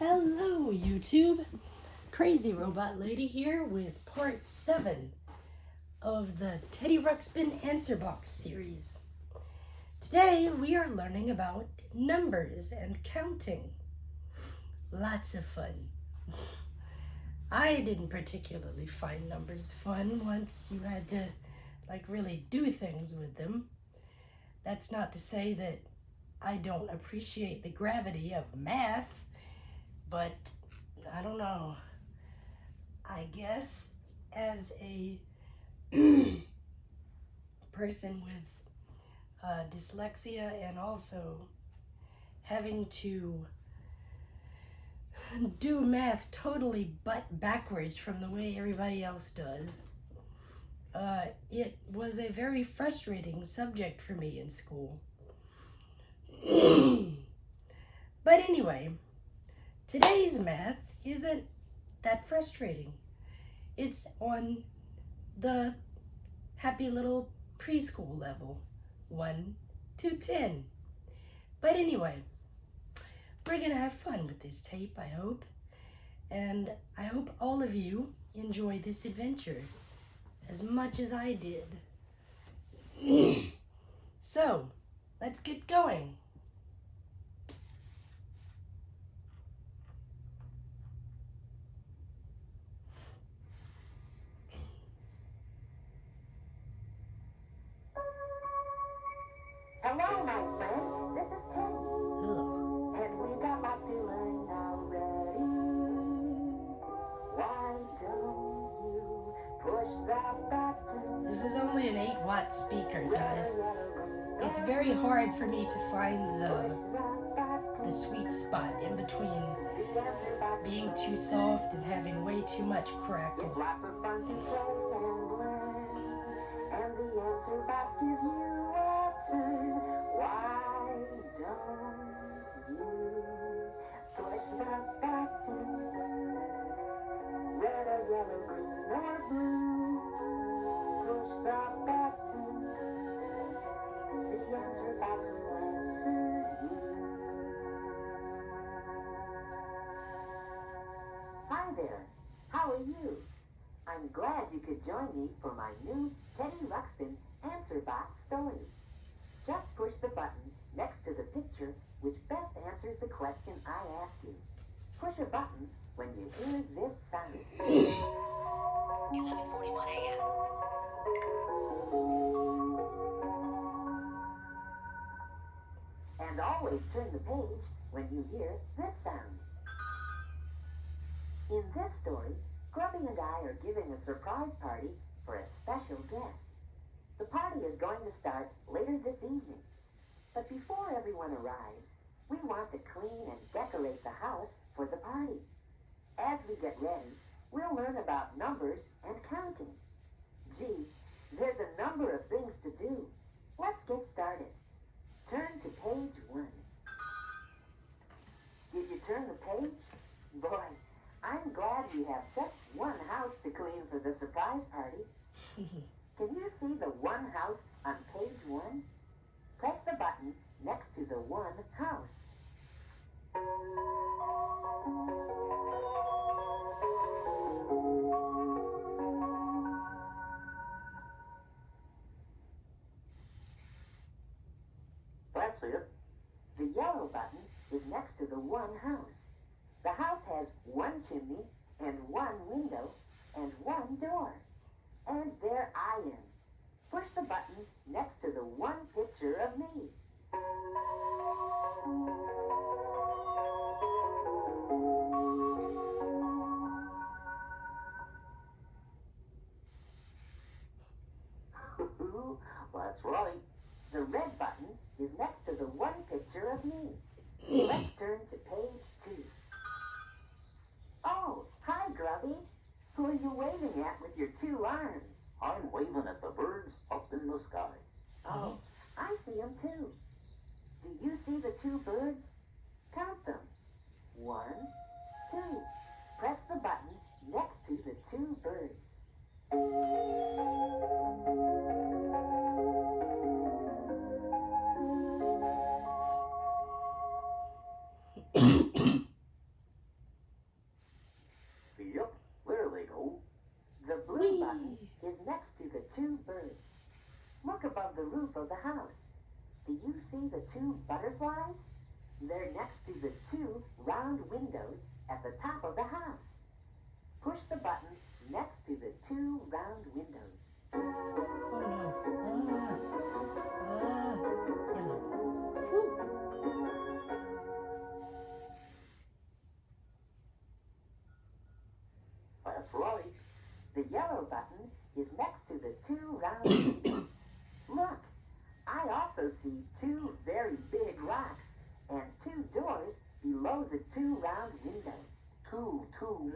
Hello, YouTube. Crazy Robot Lady here with part 7 of the Teddy Ruxpin Answer Box series. Today we are learning about numbers and counting. Lots of fun. I didn't particularly find numbers fun once you had to really do things with them. That's not to say that I don't appreciate the gravity of math, but I don't know. I guess as a person with dyslexia and also having to do math totally butt backwards from the way everybody else does, it was a very frustrating subject for me in school. But anyway, today's math isn't that frustrating. It's on the happy little preschool level, 1 to 10. But anyway, we're gonna have fun with this tape, I hope. And I hope all of you enjoy this adventure as much as I did. So, let's get going. Hello, my friend. This is Teddy. And we got lots to learn already. Why don't you push that button? This is only an 8-watt speaker, guys. It's very hard for me to find the sweet spot in between being too soft and having way too much crackle. Lots of fun to play and learn. And the answer box gives you answers. Why don't you push that button? Red or yellow, green or blue. Push that button. The answer box will answer you. Hi there. How are you? I'm glad you could join me for my new Teddy Ruxpin Answer Box story. Just push the button next to the picture which best answers the question I asked you. Push a button when you hear this sound. 11:41 a.m. And always turn the page when you hear this sound. In this story, Grubby and I are giving a surprise party for a special guest. The party is going to start later this evening. But before everyone arrives, we want to clean and decorate the house for the party. As we get ready, we'll learn about numbers and counting. Gee, there's a number of things to do. Let's get started. Turn to page 1. Did you turn the page? Boy, I'm glad we have just one house to clean for the surprise party. Can you see the one house on page 1? Press the button next to the one house. That's it. The yellow button is next to the one house. The house has one chimney and one window and one door. And there I am. Push the button next to the one picture of me. That's right. The red button is next to the one picture of me. Let's turn to page 2. Oh, hi, Grubby. Who are you waving at with your 2 arms? I'm waving at the birds up in the sky. Oh, I see them too. Do you see the 2 birds? Count them. 1, 2. Press the button next to the 2 birds. two butterflies? They're next to the two round windows at the top of the house. Push the button next to the two round windows. Oh no. Yellow. Whew. That's right. The yellow button is next to the two round windows. Look, I also see two very big rocks and two doors below the two round windows. Too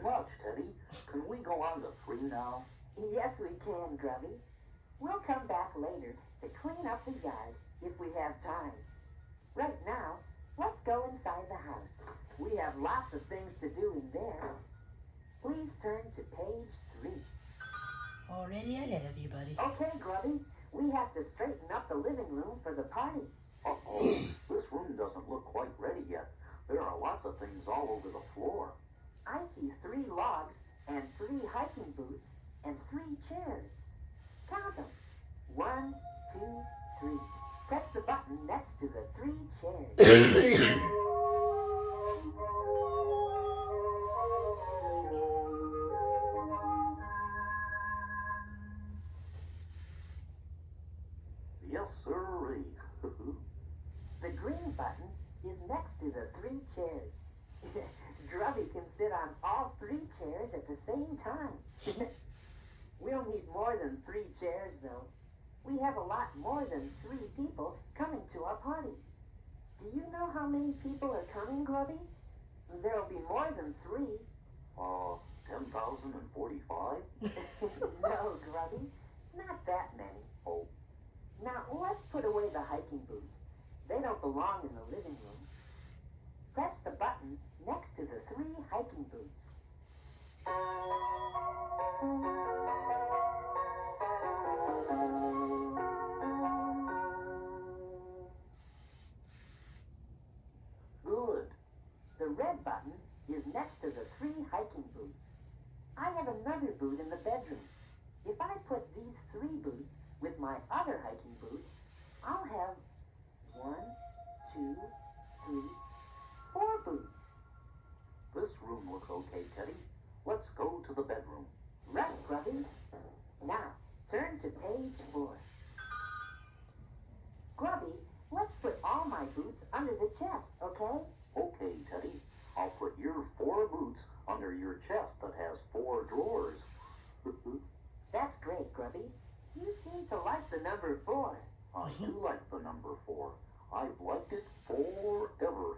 much, Teddy. Can we go on to 3 now? Yes, we can, Grubby. We'll come back later to clean up the yard if we have time. Right now, let's go inside the house. We have lots of things to do in there. Please turn to page 3. Already ahead of you, buddy. Okay, Grubby, we have to straighten up the living room for the party. Uh-oh. This room doesn't look quite ready yet. There are lots of things all over the floor. I see 3 logs and 3 hiking boots and 3 chairs. Count them. 1, 2, 3. Press the button next to the 3 chairs. Yes, sirree. The green button is next to the 3 chairs. Grubby can sit on all 3 chairs at the same time. We'll need more than 3 chairs, though. We have a lot more than 3 people coming to our party. Do you know how many people are coming, Grubby? There'll be more than 3. 10,045? No, Grubby, not that many. Oh, Now, let's put away the hiking boots. They don't belong in the living room. Press the button next to the 3 hiking boots. good. The red button is next to the 3 hiking boots. I have another boot in the bedroom. If I put these 3 boots with my other hiking boots, I'll have 1, 2, 3, 4 boots. This room looks okay, Teddy. Let's go to the bedroom. Right, Grubby. Now, turn to page 4. Grubby, let's put all my boots under the chest, okay? Okay, Teddy. I'll put your 4 boots under your chest that has 4 drawers. That's great, Grubby. You seem to like the number 4. I do like the number 4. I've liked it forever.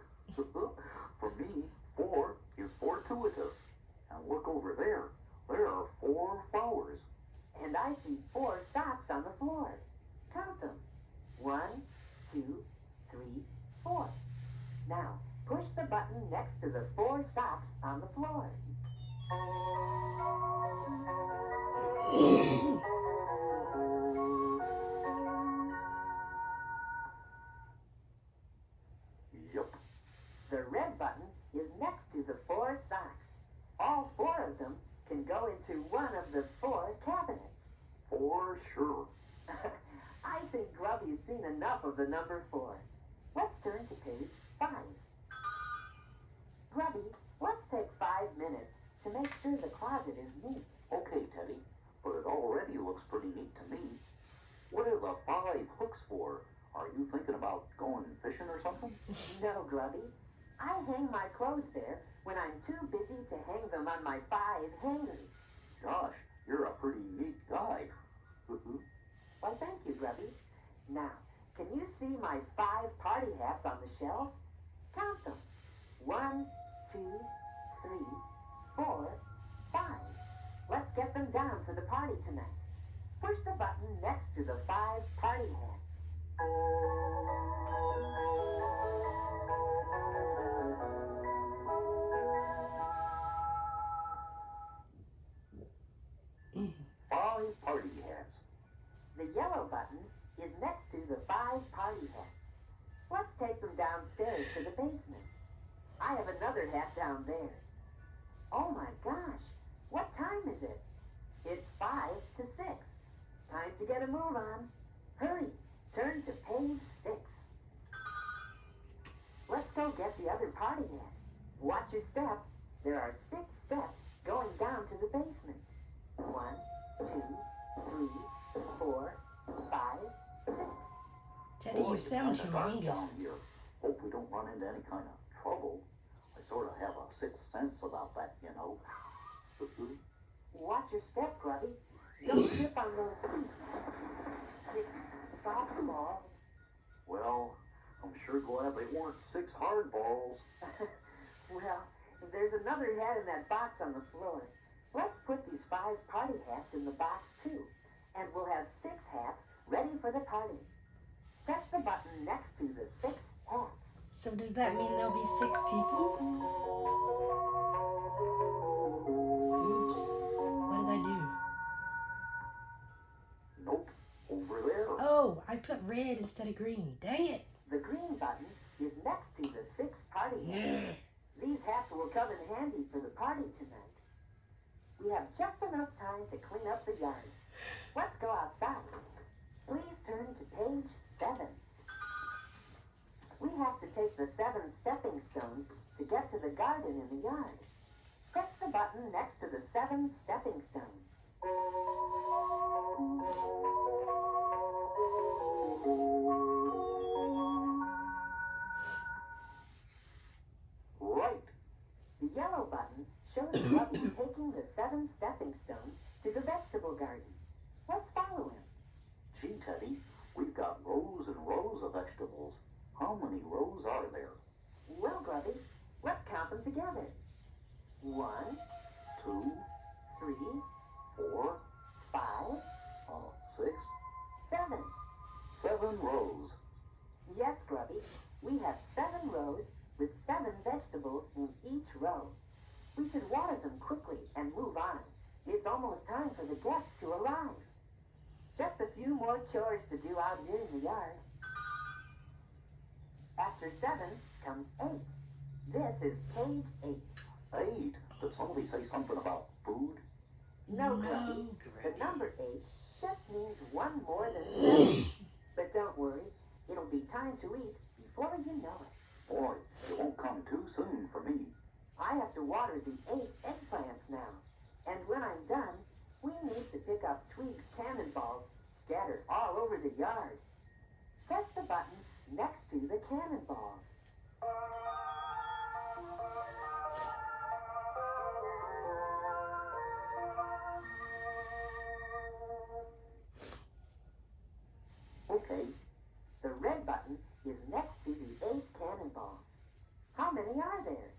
For me, 4 is fortuitous. And look over there. There are 4 flowers. And I see 4 socks on the floor. Count them. 1, 2, 3, 4. Now, push the button next to the 4 socks on the floor. Yup. The red button is next to the 4 socks. All 4 of them can go into one of the 4 cabinets. For sure. I think Grubby's seen enough of the number 4. Let's turn to page 5. Grubby, let's take 5 minutes to make sure the closet is neat. Okay, Teddy. But it already looks pretty neat to me. What are the 5 hooks for? Are you thinking about going fishing or something? No, Grubby. I hang my clothes there when I'm too busy to hang them on my 5 hangers. Gosh, you're a pretty neat guy. Why, thank you, Grubby. Now, can you see my 5 party hats on the shelf? Count them. 1, 2, 3, 4, 5. Let's get them down for the party tonight. Push the button next to the 5 party hats. Five party hats. The yellow button is next to the 5 party hats. Let's take them downstairs to the basement. I have another hat down there. Oh my gosh, what time is it? It's 5 to 6. Time to get a move on. Hurry, turn to page 6. go get the other party hat. Watch your step. There are 6 steps going down to the basement. 1, 2, 3, 4, 5, 6. Teddy, you sound Kinda dark humongous. down here. Hope we don't run into any kind of trouble. I sort of have a sixth sense about that, you know. Watch your step, Grubby. Don't trip on those feet. 6 soft balls. Well, I'm sure glad they weren't 6 hard balls. Well, there's another hat in that box on the floor. Let's put these 5 party hats in the box, too. And we'll have 6 hats ready for the party. Press the button next to the 6 hats. So does that mean there'll be 6 people? Oops. What did I do? Nope, over there. Oh, I put red instead of green. Dang it. The green button is next to the 6 party hats. These hats will come in handy for the party tonight. We have just enough time to clean up the yard. Let's go outside. Please turn to page 7. We have to take the 7 stepping stones to get to the garden in the yard. Press the button next to the 7 stepping stones. Right. The yellow button shows Grubby taking the 7 stepping stones to the vegetable garden. Let's follow him. Gee, Teddy, we've got rows and rows of vegetables. How many rows are there? Well, Grubby, let's count them together. 1, 2, 3, 4, 5, 6, 7. 7 rows. Yes, Grubby, we have 7 rows with 7 vegetables in each row. We should water them quickly and move on. It's almost time for the guests to arrive. Just a few more chores to do out here in the yard. After 7 comes 8. This is page 8. 8? Did somebody say something about food? No, No, Grubby. The Grubby. number 8 just means 1 more than 7. But don't worry, it'll be time to eat before you know it. Boy, it won't come too soon for me. I have to water the 8 eggplants now. And when I'm done, we need to pick up Tweak's cannonballs scattered all over the yard. Press the button next to the cannonballs. Okay, the red button is next to the 8 cannonballs. How many are there?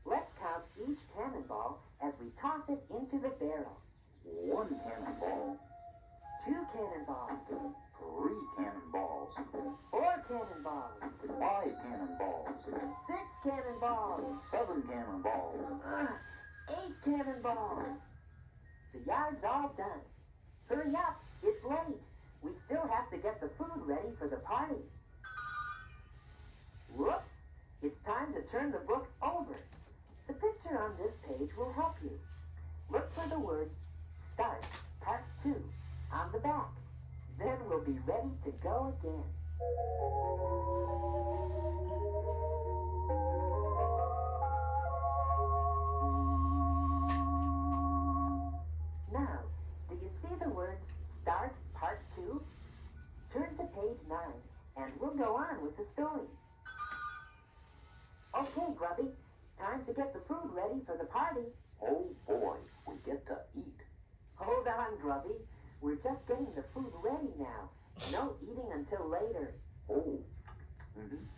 Let's count each cannonball as we toss it into the barrel. 1 cannonball, 2 cannonballs, 3 cannonballs, 4 cannonballs, 5 cannonballs, 6 cannonballs, 7 cannonballs. 8 cannonballs. The yard's all done. Hurry up, it's late. We still have to get the food ready for the party. Whoops, it's time to turn the book over. The picture on this page will help you. Look for the words Start Part 2 on the back. Then we'll be ready to go again. Now, do you see the words Start Part 2? Turn to page 9 and we'll go on with the story. Okay, Grubby, time to get the food ready for the party. Oh boy, we get to eat. Hold on, Grubby. We're just getting the food ready now. No eating until later. Oh,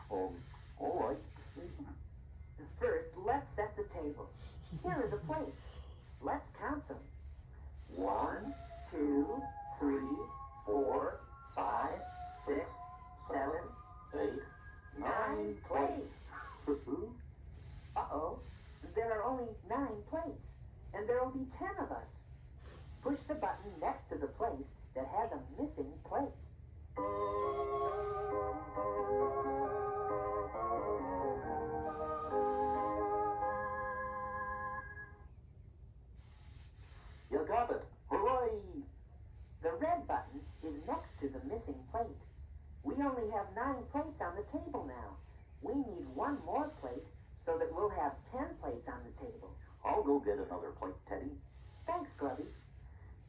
all right. First, let's set the table. Here are the plates. Let's count them. 1, 2, 3, 4, 5, 6, 7, 8, 9 plates. Uh-oh, there are only 9 plates, and there will be 10 of us. Push the button next to the place that has a missing plate. You got it. Hooray! The red button is next to the missing plate. We only have 9 plates on the table now. We need 1 more plates on the table. I'll go get another plate, Teddy. Thanks, Grubby.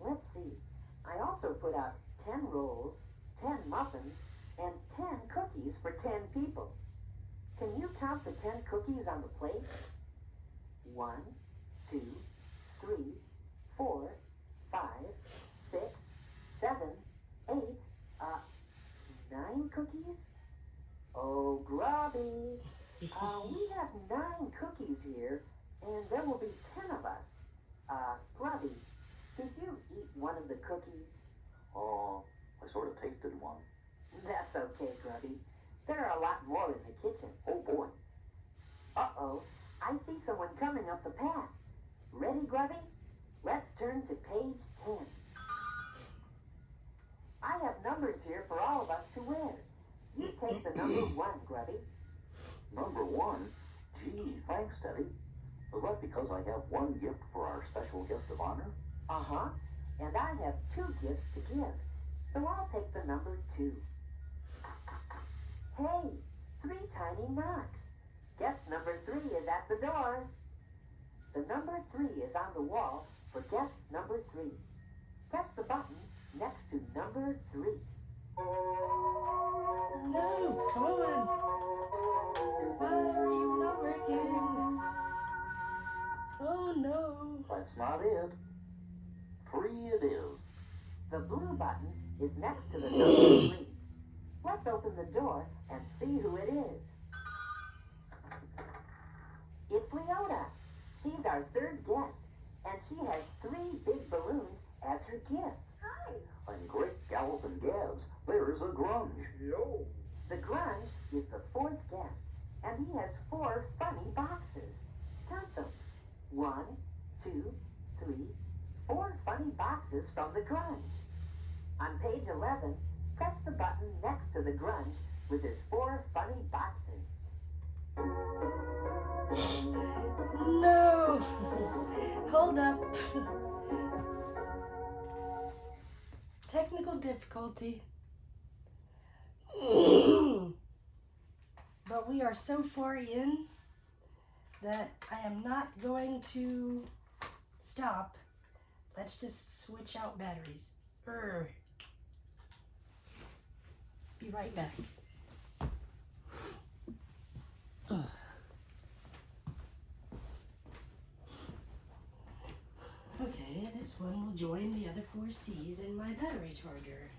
Let's see. I also put out 10 rolls, 10 muffins, and 10 cookies for 10 people. Can you count the 10 cookies on the plate? 1, 2, 3, 4, 5, 6, 7, 8, 9 cookies? Oh, Grubby. We have 9 cookies here, and there will be 10 of us. Grubby, did you eat one of the cookies? Oh, I sort of tasted one. That's okay, Grubby. There are a lot more in the kitchen. Oh, boy. Uh-oh, I see someone coming up the path. Ready, Grubby? Let's turn to page 10. I have numbers here for all of us to wear. You take the number 1, Grubby. Number 1? Gee, thanks, Teddy. Was that because I have one gift for our special guest of honor? Uh-huh, and I have 2 gifts to give, so I'll take the number 2. Hey, 3 tiny knocks. Guest number 3 is at the door. The number 3 is on the wall for guest number 3. Press the button next to number 3. No, come on. Why are you not working? Oh no. That's not it. 3 it is. The blue button is next to the number 3. Let's open the door and see who it is. It's Leota. She's our 3rd guest, and she has 3 big balloons as her gift. Hi. And great galloping gads, there's a grunge. Yo. The grunge is the 4th guest, and he has 4 funny boxes. Count them. 1, 2, 3, 4 funny boxes from the grunge. On page 11, press the button next to the grunge with his 4 funny boxes. No. Hold up. Technical difficulty. But we are so far in that I am not going to stop. Let's just switch out batteries. Be right back. Okay, this one will join the other 4 C's in my battery charger.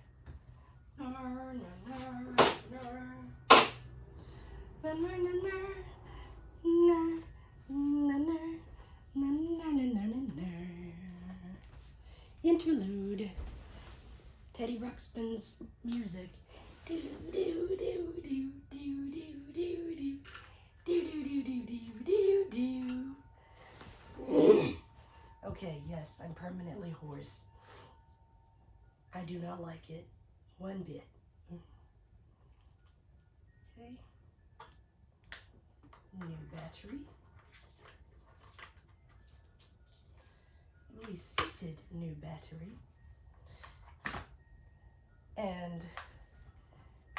Interlude. Teddy Ruxpin's music. Do do do do do do do do do do do do do do. Okay, yes, I'm permanently hoarse. I do not like it one bit. Okay. New battery. Reseated new battery. And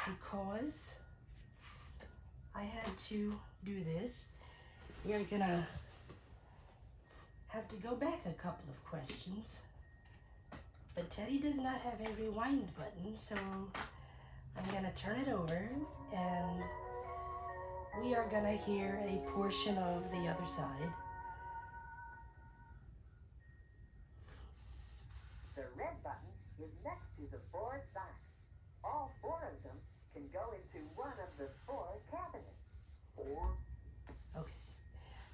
because I had to do this, we are gonna have to go back a couple of questions. But Teddy does not have a rewind button, so I'm gonna turn it over and we are gonna hear a portion of the other side. The red button is next to the 4 socks. All 4 of them can go into one of the 4 cabinets. 4? Okay.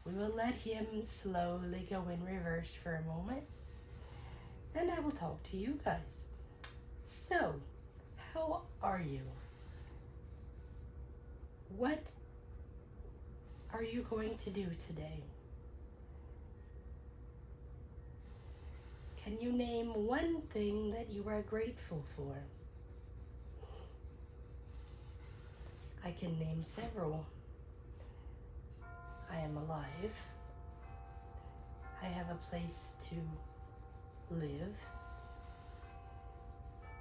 We will let him slowly go in reverse for a moment. And I will talk to you guys. So, how are you? What are you going to do today? Can you name one thing that you are grateful for? I can name several. I am alive. I have a place to live.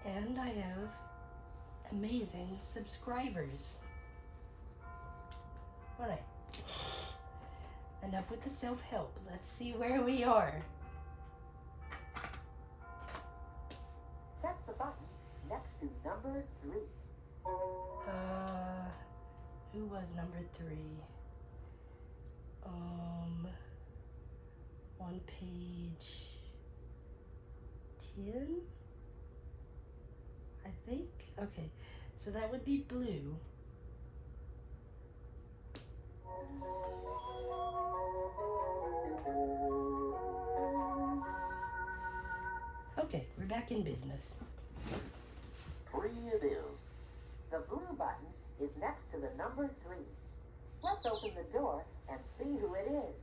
And I have amazing subscribers. All right. enough with the self-help. Let's see where we are. Press the button next to number 3. Who was number 3? On page 10, I think. Okay, so that would be blue. Okay, we're back in business. 3 it is. The blue button is next to the number 3. Let's open the door and see who it is.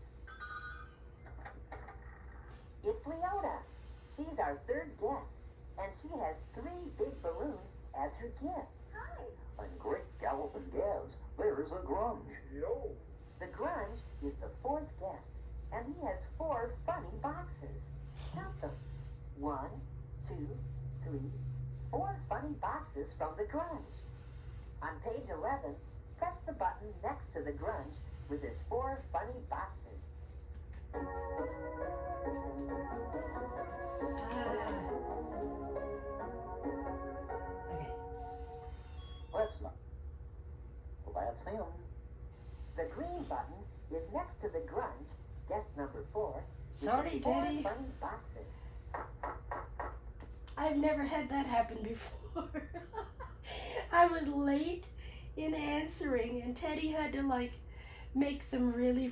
It's Leota. She's our 3rd guest, and she has 3 big balloons as her gift. Hi. And great galloping Gabs, there's a grunge. Yo. The grunge is the 4th guest, and he has 4 funny boxes. Count them. 1, 2, 3, 4 funny boxes from the grunge. On page 11, press the button next to the grunge with his 4 funny boxes. Okay. That's not. Well, that's him. The green button is next to the grunge, guest number 4. with Sorry, his 4 Teddy. funny boxes. I've never had that happen before. I was late in answering, and Teddy had to make some really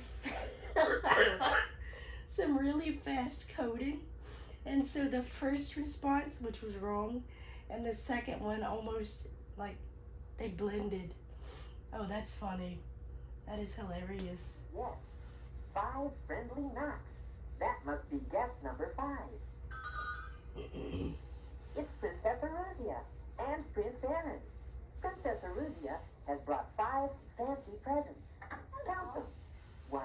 fast coding, and so the first response, which was wrong, and the second one almost they blended. Oh, that's funny. That is hilarious. Yes, 5 friendly knocks. That must be guest number 5. It's Princess Aruzia and Prince Aaron. Princess Aruzia has brought 5 fancy presents. Count them. 1,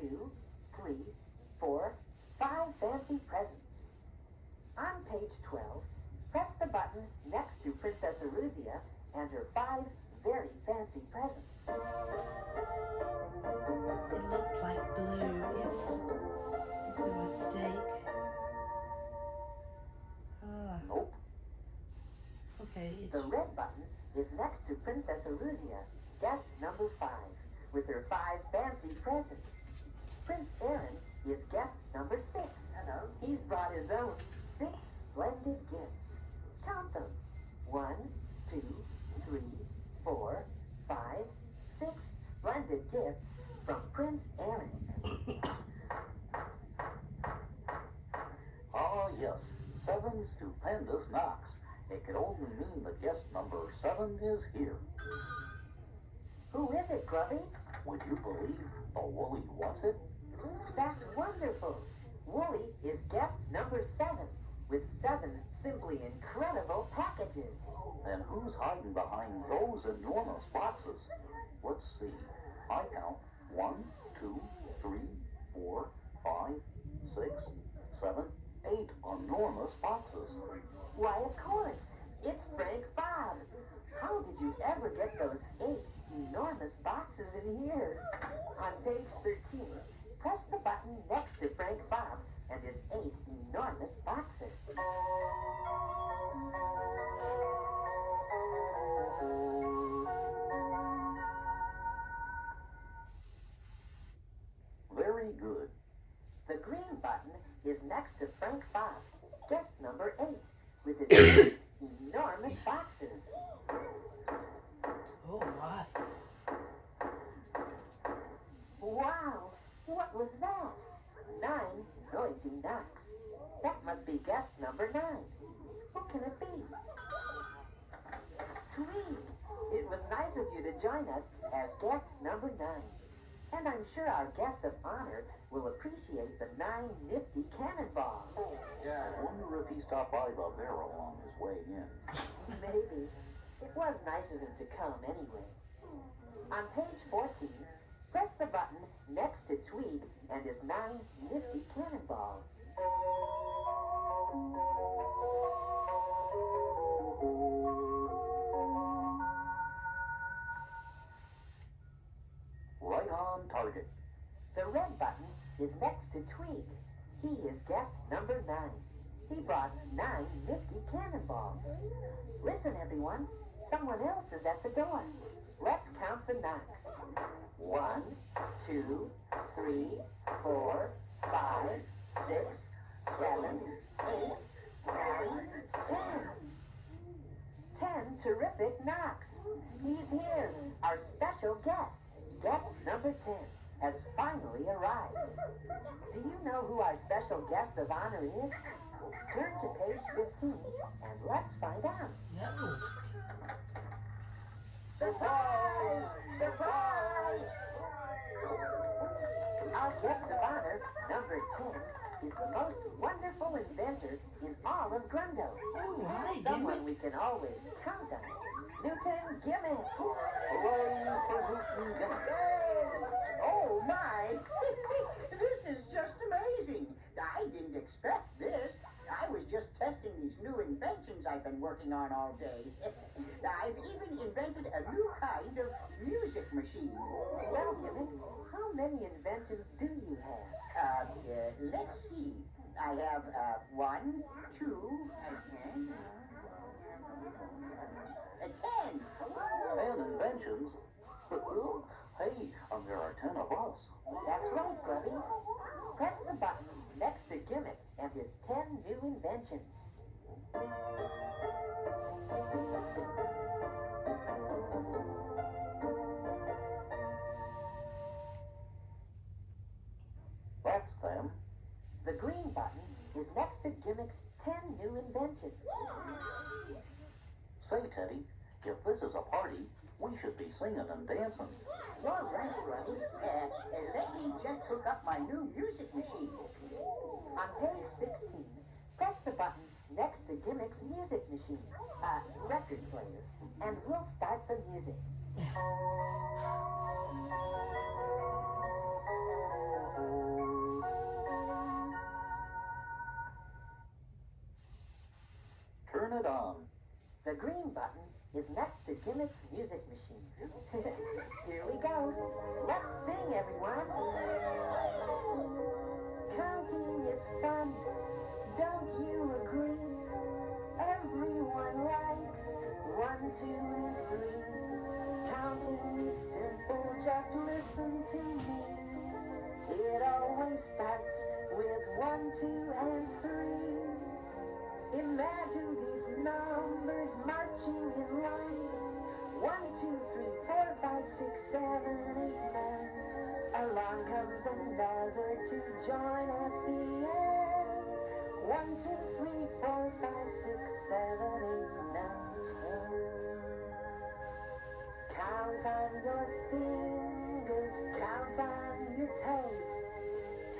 2, 3, 4, 5 fancy presents. On page 12, press the button next to Princess Aruzia and her 5 very fancy presents. It looked like blue. It's a mistake. Nope. Okay, The it's red button is next to Princess Aruzia, guest number 5, with her 5 fancy presents. Prince Aaron is guest number 6. Hello. He's brought his own 6 splendid gifts. Count them. 1, 2, 3, 4, 5, 6 splendid gifts from Prince Aaron. Ah, yes. 7 stupendous knocks. It could only mean that guest number 7 is here. Who is it, Grubby? Would you believe a woolly what's it? That's wonderful. Wooly is guest number 7, with 7 simply incredible packages. And who's hiding behind those enormous boxes? Let's see. I count 1, 2, 3, 4, 5, 6, 7, 8 enormous boxes. Why, of course. It's Frank Bob. How did you ever get those 8 enormous boxes in here? On page 13, press the button next to Frank Bob and his 8 enormous boxes. Very good. The green button is next to Frank Bob, guest number 8, with his 8 enormous boxes. oh my. Wow, what was that? 9 noisy knocks. That must be guest number 9. What can it be? Tweed, it was nice of you to join us as guest number 9. And I'm sure our guest of honor will appreciate the 9 nifty cannonballs. I wonder if he stopped by the barrel on his way in. Maybe. It was nice of him to come anyway. On page 14, press the button next to Tweed and his 9 nifty cannonballs. Right on target. The red 9. He brought 9 nifty cannonballs. Listen, everyone. Someone else is at the door. Let's count the knocks. 1, 2, 3, 4, 5, 6, 7, 8, 9, 10. 10 terrific knocks. He's here. Our special guest. Guest number 10 has finally arrived. Do you know who our special guest of honor is? Turn to page 15 and let's find out. No. Surprise! Surprise! Our guest of honor, number 10, is the most wonderful inventor in all of Grundo. Oh, hi, Someone Gimmick. we can always count on. Newton Gimmick. Hooray for Newton Gimmick. Oh my! This is just amazing. I didn't expect this. I was just testing these new inventions I've been working on all day. I've even invented a new kind of music machine. Well, Gimmick, how many inventions do you have? Let's see. I have 1, 2, 10. 10 inventions? Hey, there are 10 of us. That's right, Grubby. Press the button next to Gimmick and his 10 new inventions. That's them. The green button is next to Gimmick's 10 new inventions. Say, Teddy, if this is a party, we should be singing and dancing. All right, Grubby. Let me just hook up my new music machine. On page 16, press the button next to Gimmick's music machine, record player, and we'll start the music. Turn it on. The green button is next to Gimmick's music machine. Here we go. Let's sing, everyone. Counting is fun. Don't you agree? Everyone likes 1, 2, and 3. Counting is simple. Just listen to me. It always starts with 1, 2, and 3. Imagine these numbers marching in line. 1, 2, 3, 4, 5, 6, 7, 8, 9. Along comes another to join at the end. 1, 2, 3, 4, 5, 6, 7, 8, 9, 10. Count on your fingers, count on your toes.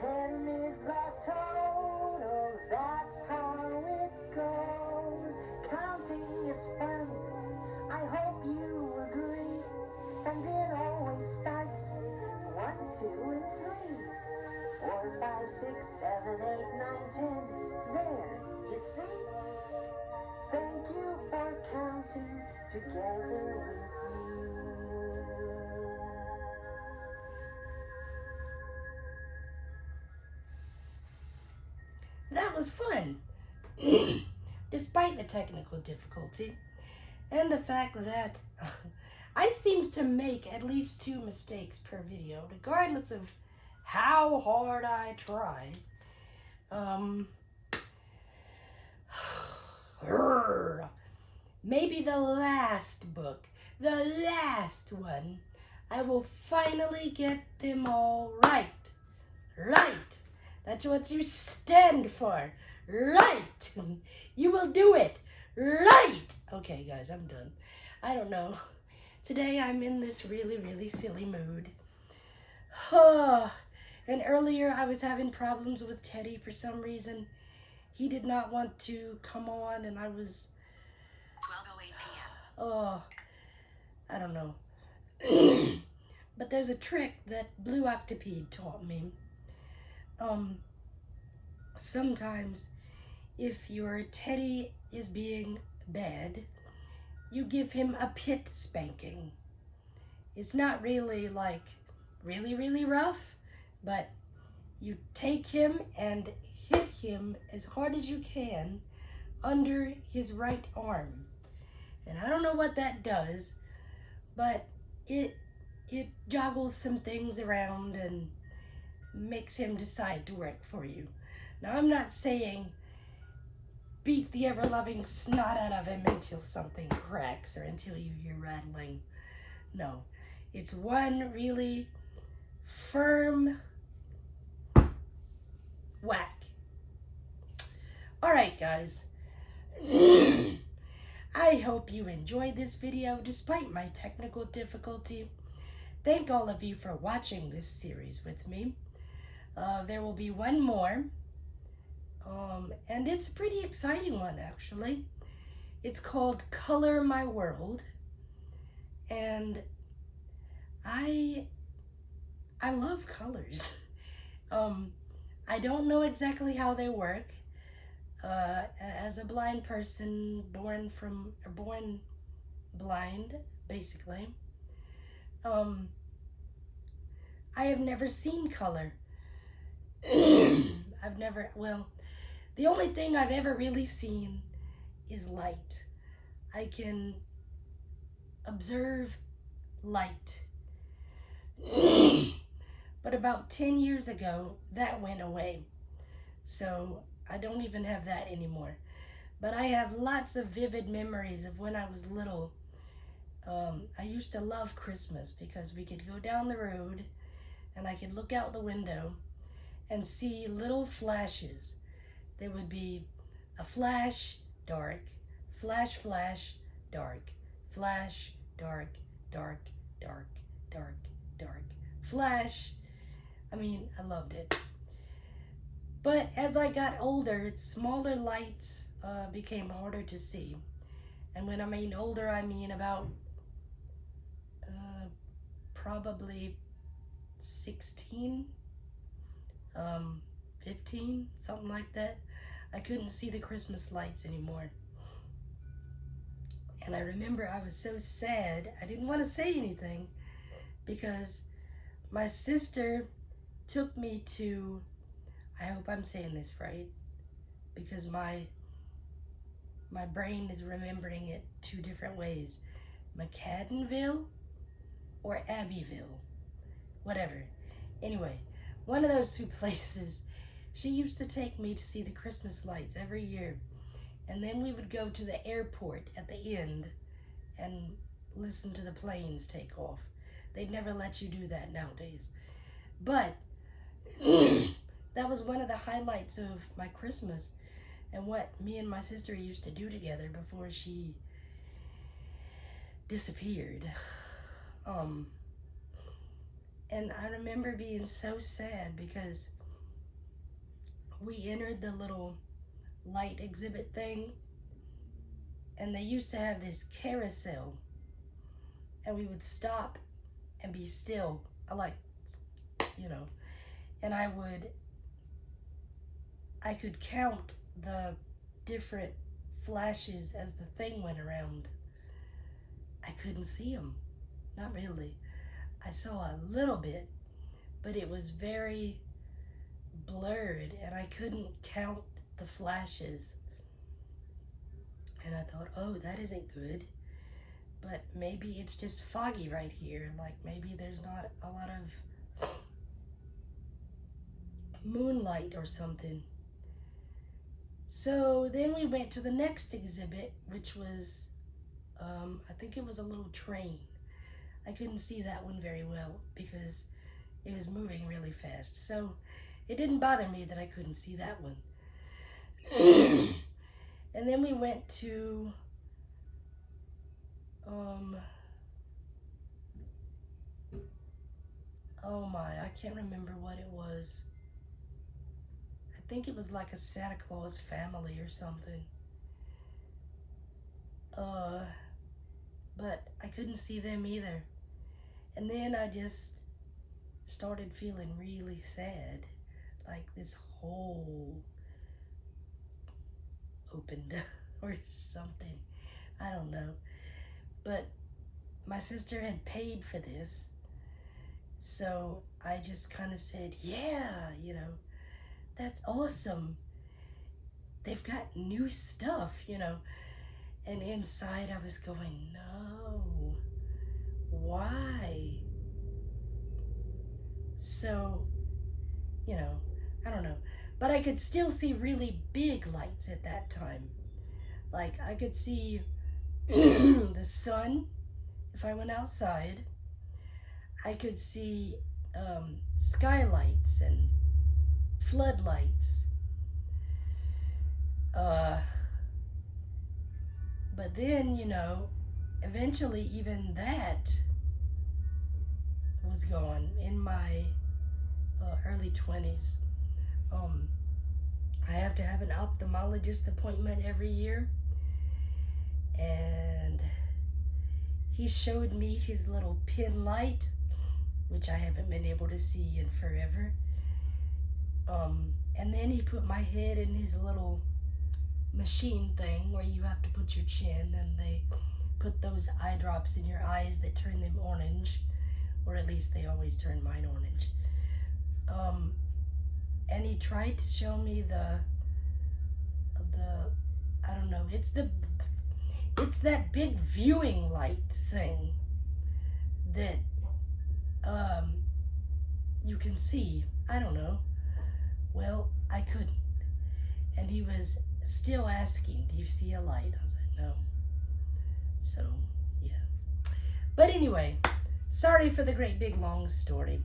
10 is the total, that's how it goes. Counting is fun, I hope you agree. And it always starts 1, 2, and 3. 4, 5, 6, 7, 8, 9, 10. There, you see? Thank you for counting together with me. That was fun. Despite the technical difficulty and the fact that I seems to make at least 2 mistakes per video, regardless of how hard I try. Maybe the last book, the last one, I will finally get them all right. Right. That's what you stand for. Right. You will do it. Right. Okay, guys, I'm done. I don't know. Today I'm in this really, really silly mood. And earlier I was having problems with Teddy for some reason. He did not want to come on, and I was... 12:08 p.m. Oh, I don't know. But there's a trick that Blue Octopede taught me. Sometimes if your Teddy is being bad, you give him a pit spanking. It's not really like really, really rough, but you take him and hit him as hard as you can under his right arm. And I don't know what that does, but it joggles some things around and makes him decide to work for you. Now, I'm not saying beat the ever-loving snot out of him until something cracks or until you hear rattling. No, it's one really firm whack. All right, guys. I hope you enjoyed this video despite my technical difficulty. Thank all of you for watching this series with me. There will be one more, and it's a pretty exciting one, actually. It's called Color My World, and I love colors. I don't know exactly how they work. As a blind person, born blind, basically, I have never seen color. The only thing I've ever really seen is light. I can observe light. But about 10 years ago, that went away. So I don't even have that anymore. But I have lots of vivid memories of when I was little. I used to love Christmas because we could go down the road and I could look out the window and see little flashes. There would be a flash, dark, flash, flash, dark, flash, dark, dark, dark, dark, dark, flash. I mean, I loved it. But as I got older, smaller lights became harder to see. And when I mean older, I mean about probably 16, 15, something like that. I couldn't see the Christmas lights anymore. And I remember I was so sad. I didn't want to say anything because my sister took me to, I hope I'm saying this right, because my brain is remembering it two different ways. McCaddenville or Abbeville, whatever. Anyway, one of those two places. She used to take me to see the Christmas lights every year. And then we would go to the airport at the end and listen to the planes take off. They'd never let you do that nowadays. But that was one of the highlights of my Christmas and what me and my sister used to do together before she disappeared. And I remember being so sad because we entered the little light exhibit thing and they used to have this carousel and we would stop and be still. And I could count the different flashes as the thing went around. I couldn't see them, not really. I saw a little bit, but it was very blurred and I couldn't count the flashes. And I thought, oh, that isn't good. But maybe it's just foggy right here. Like maybe there's not a lot of moonlight or something. So then we went to the next exhibit, which was, I think it was a little train. I couldn't see that one very well because it was moving really fast. So it didn't bother me that I couldn't see that one. And then we went to, oh my, I can't remember what it was. I think it was like a Santa Claus family or something. But I couldn't see them either. And then I just started feeling really sad. Like this hole opened or something. I don't know. But my sister had paid for this. So I just kind of said, yeah, that's awesome. They've got new stuff, you know. And inside I was going, no, why? So, you know, I don't know. But I could still see really big lights at that time. Like I could see the sun if I went outside. I could see skylights and floodlights. But then, you know, eventually even that was gone in my early 20s. I have to have an ophthalmologist appointment every year. And he showed me his little pin light, which I haven't been able to see in forever. And then he put my head in his little machine thing where you have to put your chin, and they put those eye drops in your eyes that turn them orange, or at least they always turn mine orange. And he tried to show me the I don't know, it's that big viewing light thing that you can see. I don't know. Well, I couldn't. And he was still asking, do you see a light? I was like, no. So, yeah. But anyway, sorry for the great big long story.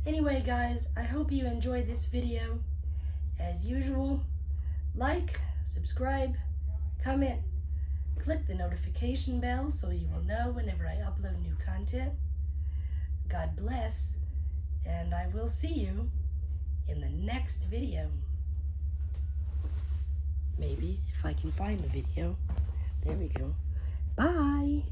Anyway, guys, I hope you enjoyed this video. As usual, like, subscribe, comment, click the notification bell so you will know whenever I upload new content. God bless, and I will see you in the next video. Maybe, if I can find the video. There we go. Bye.